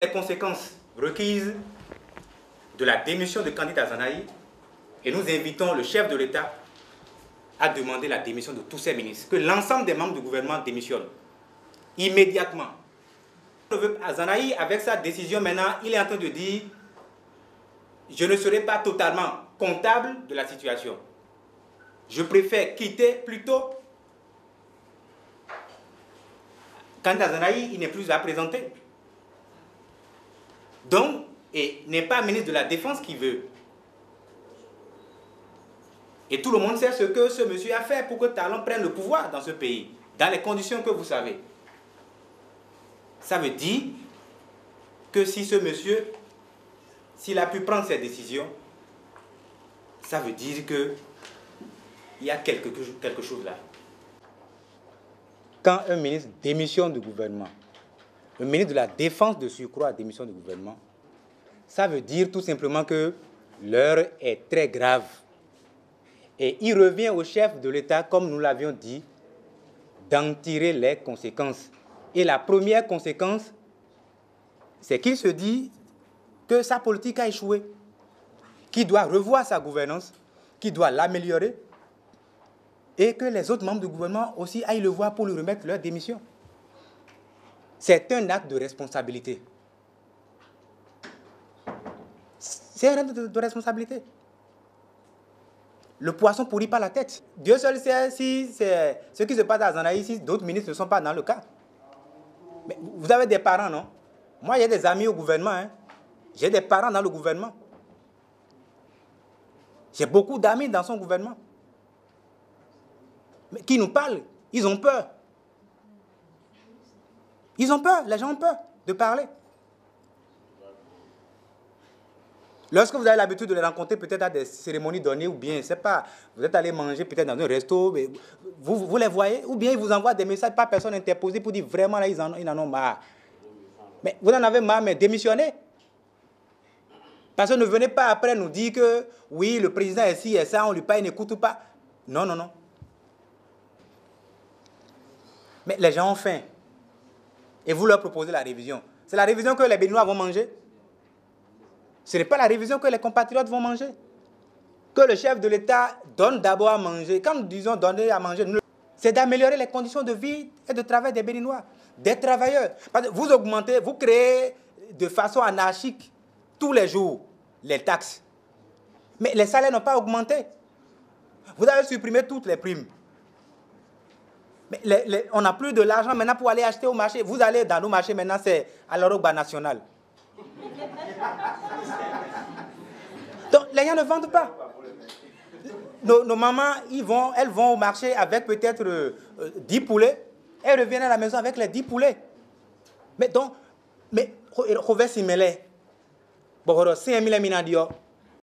Les conséquences requises de la démission de candidat Zanahi et nous invitons le chef de l'État à demander la démission de tous ses ministres, que l'ensemble des membres du gouvernement démissionnent immédiatement. Zanahi, avec sa décision maintenant, il est en train de dire « Je ne serai pas totalement comptable de la situation. Je préfère quitter plutôt. » Candidat Zanahi, il n'est plus à présenter. Donc, et n'est pas ministre de la Défense qui veut. Et tout le monde sait ce que ce monsieur a fait pour que Talon prenne le pouvoir dans ce pays, dans les conditions que vous savez. Ça veut dire que si ce monsieur, s'il a pu prendre cette décision, ça veut dire qu'il y a quelque chose là. Quand un ministre démissionne du gouvernement, le ministre de la Défense de surcroît démissionne du gouvernement, ça veut dire tout simplement que l'heure est très grave. Et il revient au chef de l'État, comme nous l'avions dit, d'en tirer les conséquences. Et la première conséquence, c'est qu'il se dit que sa politique a échoué, qu'il doit revoir sa gouvernance, qu'il doit l'améliorer, et que les autres membres du gouvernement aussi aillent le voir pour lui remettre leur démission. C'est un acte de responsabilité. C'est un acte de responsabilité. Le poisson pourrit pas la tête. Dieu seul sait si c'est ce qui se passe à Zanahi, si d'autres ministres ne sont pas dans le cas. Mais vous avez des parents, non? Moi, j'ai des amis au gouvernement. Hein. J'ai des parents dans le gouvernement. J'ai beaucoup d'amis dans son gouvernement. Mais qui nous parlent, ils ont peur. Ils ont peur, les gens ont peur de parler. Lorsque vous avez l'habitude de les rencontrer, peut-être à des cérémonies données, ou bien, je ne sais pas, vous êtes allé manger peut-être dans un resto, mais vous les voyez, ou bien ils vous envoient des messages par personne interposée pour dire vraiment, là, ils en ont marre. Mais vous en avez marre, mais démissionnez. Parce que ne venez pas après nous dire que, oui, le président est ci et ça, on lui paye, il n'écoute pas. Non, non, non. Mais les gens ont faim. Et vous leur proposez la révision. C'est la révision que les Béninois vont manger. Ce n'est pas la révision que les compatriotes vont manger. Que le chef de l'État donne d'abord à manger. Quand nous disons donner à manger, c'est d'améliorer les conditions de vie et de travail des Béninois, des travailleurs. Parce que vous augmentez, vous créez de façon anarchique tous les jours les taxes. Mais les salaires n'ont pas augmenté. Vous avez supprimé toutes les primes. Mais on n'a plus de l'argent maintenant pour aller acheter au marché. Vous allez dans nos marchés maintenant, c'est à l'Europa national. Donc, les gens ne vendent pas. Nos mamans, elles vont au marché avec peut-être 10 poulets. Elles reviennent à la maison avec les 10 poulets. Mais donc, mais,